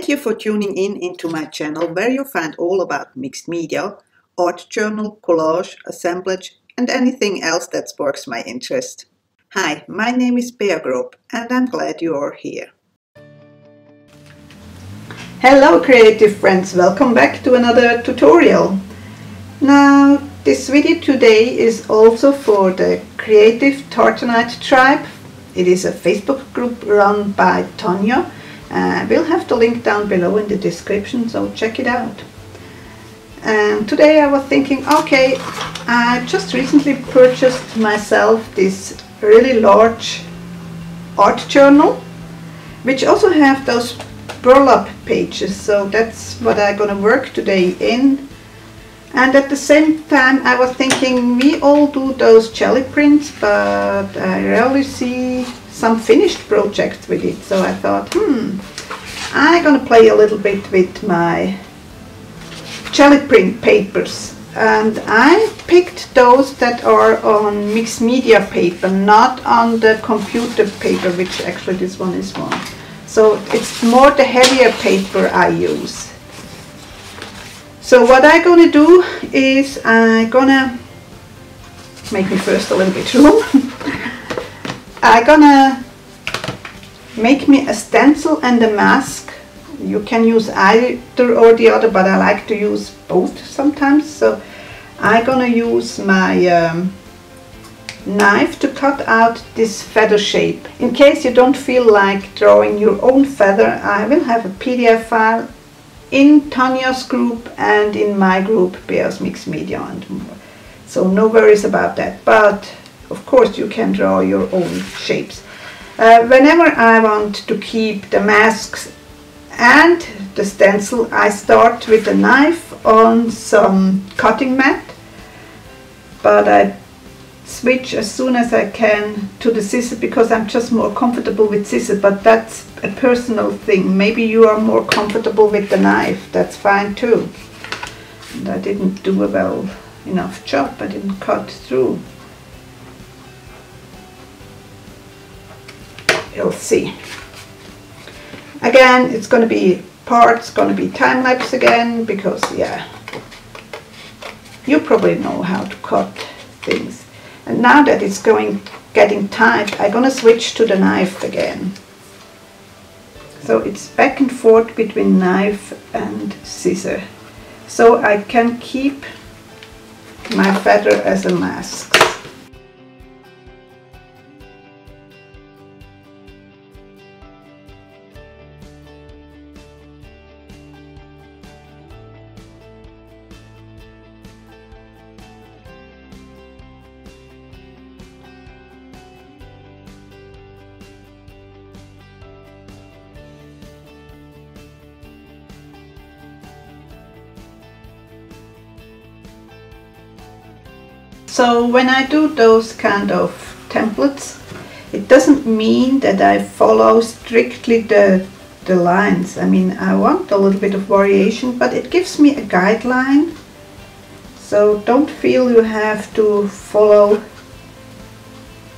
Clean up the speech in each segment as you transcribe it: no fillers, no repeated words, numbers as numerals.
you for tuning in into my channel where you find all about mixed media, art journal, collage, assemblage and anything else that sparks my interest. Hi, my name is Grob and I'm glad you are here. Hello creative friends, welcome back to another tutorial. Now this video today is also for the Creative Tartanite Tribe. It is a Facebook group run by Tanya. We'll have the link down below in the description, so check it out. And today I was thinking, okay, I just recently purchased myself this really large art journal, which also have those burlap pages, so that's what I'm gonna work today in. And at the same time I was thinking, we all do those jelly prints, but I rarely see some finished projects with it, so I thought, I'm gonna play a little bit with my jelly print papers, and I picked those that are on mixed media paper, not on the computer paper, which actually this one is one. So it's more the heavier paper I use. So what I'm gonna do is I'm gonna make me first a little bit room. I'm gonna make me a stencil and a mask. You can use either or the other, but I like to use both sometimes. So I'm gonna use my knife to cut out this feather shape. In case you don't feel like drawing your own feather, I will have a PDF file in Tanya's group and in my group, Bear's Mixed Media and more. So no worries about that, but of course you can draw your own shapes. Whenever I want to keep the masks and the stencil, I start with a knife on some cutting mat, but I switch as soon as I can to the scissors because I'm just more comfortable with scissors, but that's a personal thing. Maybe you are more comfortable with the knife, that's fine too. And I didn't do a well enough job, I didn't cut through. You'll see. Again, it's going to be parts, going to be time-lapse again, because yeah, you probably know how to cut things. And now that it's getting tight, I'm going to switch to the knife again. So it's back and forth between knife and scissor. So I can keep my feather as a mask. So when I do those kind of templates, it doesn't mean that I follow strictly the lines. I mean, I want a little bit of variation, but it gives me a guideline. So don't feel you have to follow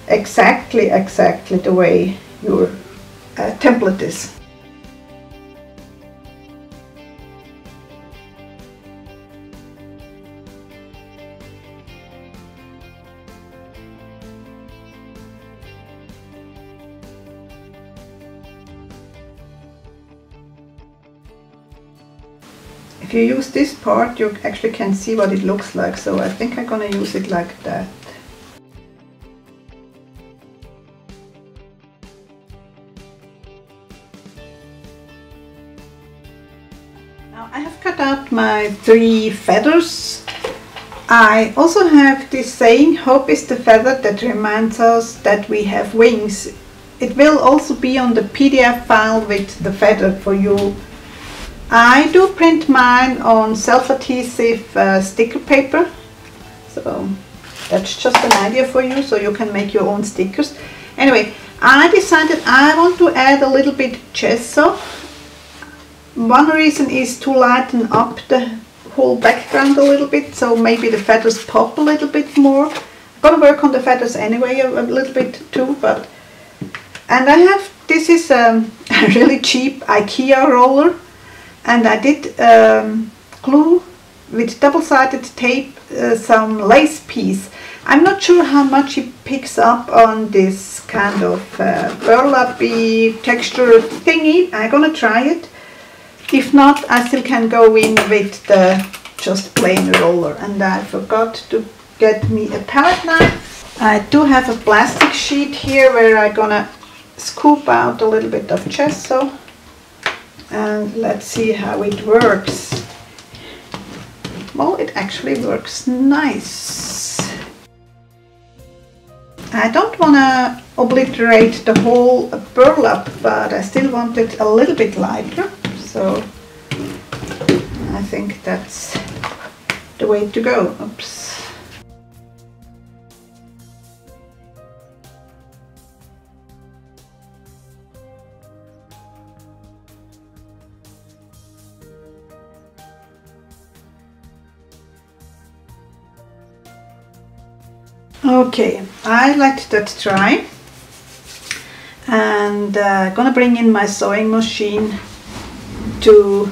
exactly the way your template is. If you use this part, you actually can see what it looks like, so I think I'm gonna use it like that. Now I have cut out my 3 feathers. I also have this saying, hope is the feather that reminds us that we have wings. It will also be on the PDF file with the feather for you. I do print mine on self-adhesive sticker paper, so that's just an idea for you, so you can make your own stickers. Anyway, I decided I want to add a little bit gesso. One reason is to lighten up the whole background a little bit, so maybe the feathers pop a little bit more. I'm gonna work on the feathers anyway a little bit too, and I have, this is a really cheap IKEA roller. And I did glue with double-sided tape some lace piece. I'm not sure how much it picks up on this kind of burlap-y texture thingy. I'm gonna try it. If not, I still can go in with the just plain roller. And I forgot to get me a palette knife. I do have a plastic sheet here where I'm gonna scoop out a little bit of gesso. And let's see how it works. Well, it actually works nice. I don't want to obliterate the whole burlap, but I still want it a little bit lighter. So I think that's the way to go. Oops. Okay, I let that dry, and gonna bring in my sewing machine to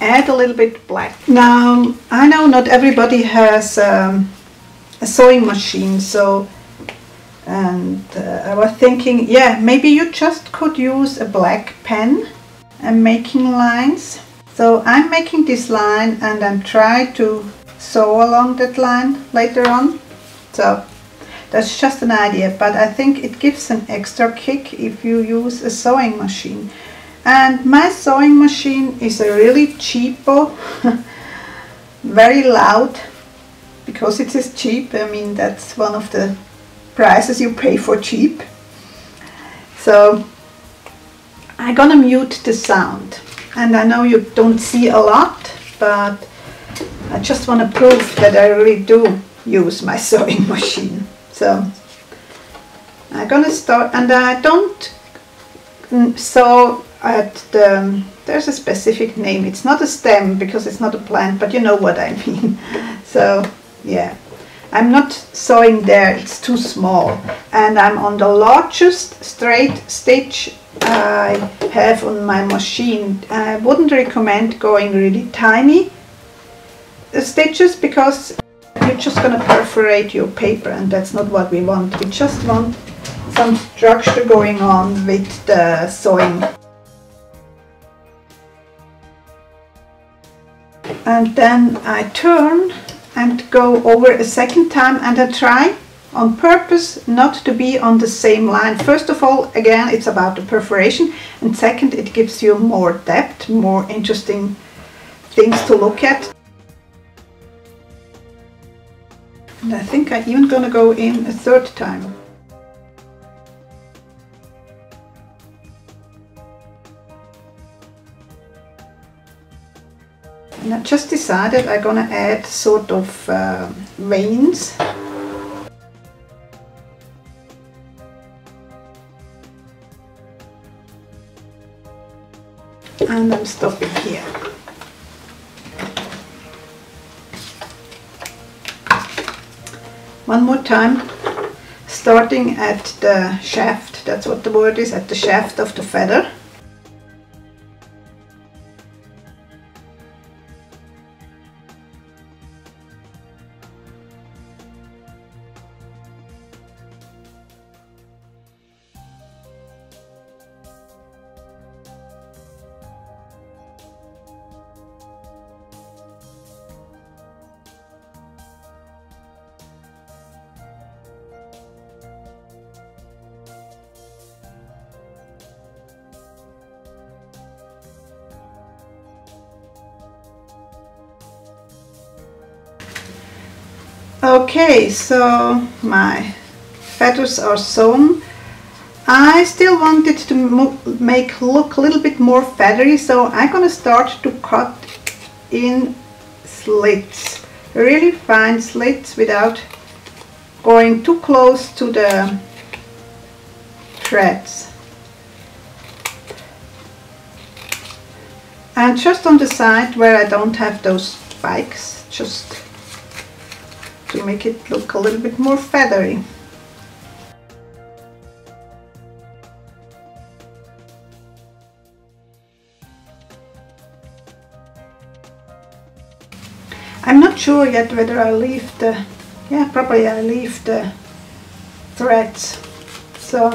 add a little bit black. Now, I know not everybody has a sewing machine, so, and I was thinking, yeah, maybe you just could use a black pen and making lines. So I'm making this line and I'm trying to sew along that line later on. So that's just an idea, but I think it gives an extra kick if you use a sewing machine. And my sewing machine is a really cheapo, very loud, because it is cheap. I mean, that's one of the prices you pay for cheap. So I'm gonna mute the sound. And I know you don't see a lot, but I just want to prove that I really do use my sewing machine. So I'm gonna start, and I don't sew at the, there's a specific name. It's not a stem because it's not a plant, but you know what I mean. So yeah, I'm not sewing there, it's too small. And I'm on the largest straight stitch I have on my machine. I wouldn't recommend going really tiny stitches because you're just going to perforate your paper, and that's not what we want. We just want some structure going on with the sewing. And then I turn and go over a second time, and I try on purpose not to be on the same line. First of all, again, it's about the perforation, and second, it gives you more depth, more interesting things to look at. And I think I'm even gonna go in a third time. And I just decided I'm gonna add sort of veins. And I'm stopping here. One more time, starting at the shaft, that's what the word is, at the shaft of the feather. Okay, so my feathers are sewn. I still wanted to make look a little bit more feathery, so I'm gonna start to cut in slits, really fine slits without going too close to the threads. And just on the side where I don't have those spikes, just to make it look a little bit more feathery. I'm not sure yet whether I leave the, yeah, probably I leave the threads. So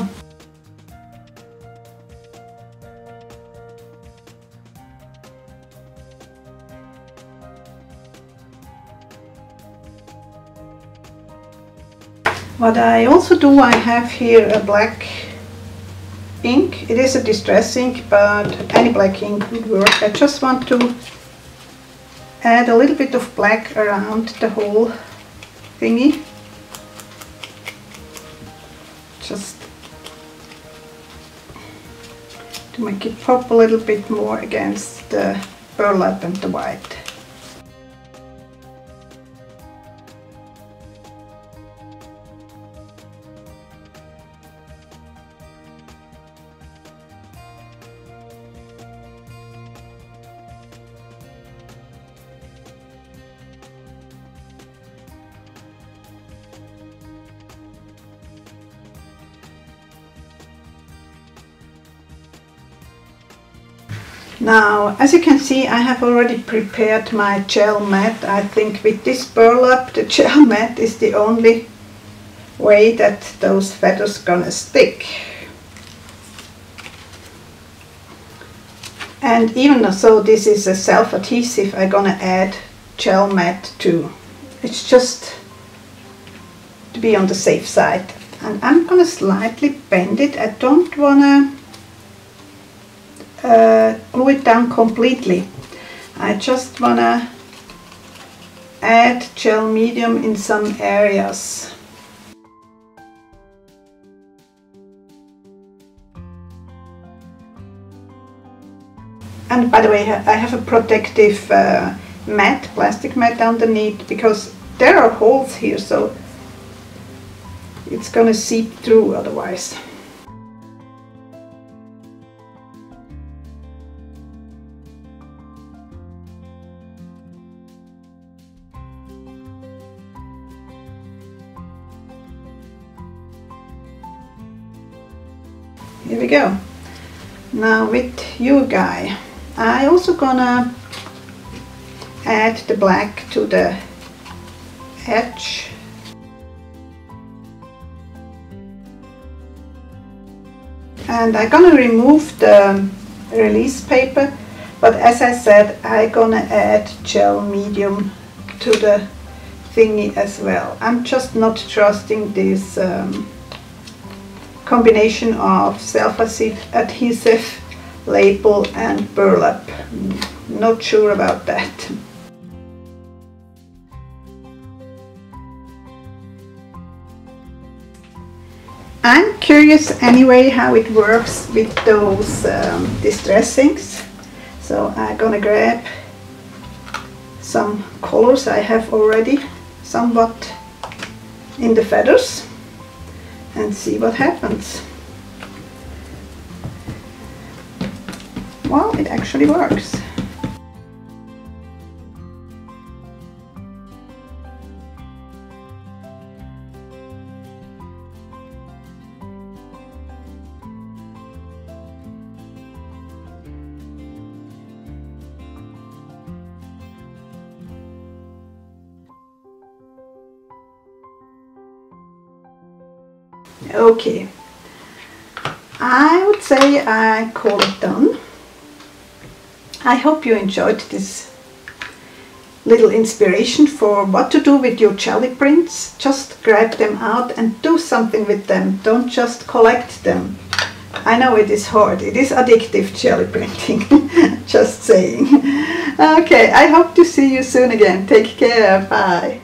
what I also do, I have here a black ink. It is a distress ink, but any black ink would work. I just want to add a little bit of black around the whole thingy. Just to make it pop a little bit more against the burlap and the white. Now, as you can see, I have already prepared my gel mat. I think with this burlap, the gel mat is the only way that those feathers gonna stick. And even though this is a self-adhesive, I'm gonna add gel mat too. It's just to be on the safe side. And I'm gonna slightly bend it. I don't wanna glue it down completely. I just wanna add gel medium in some areas. And by the way, I have a protective mat, plastic mat underneath, because there are holes here, so it's gonna seep through otherwise. Here we go. Now with you guy, I also gonna add the black to the edge. And I'm gonna remove the release paper, but as I said, I'm gonna add gel medium to the thingy as well. I'm just not trusting this combination of self-adhesive, label and burlap. Not sure about that. I'm curious anyway how it works with those distress inks. So I'm gonna grab some colors I have already somewhat in the feathers and see what happens. Well, it actually works. Okay, I would say I call it done. I hope you enjoyed this little inspiration for what to do with your jelly prints. Just grab them out and do something with them. Don't just collect them. I know it is hard. It is addictive, jelly printing. Just saying. Okay, I hope to see you soon again. Take care. Bye.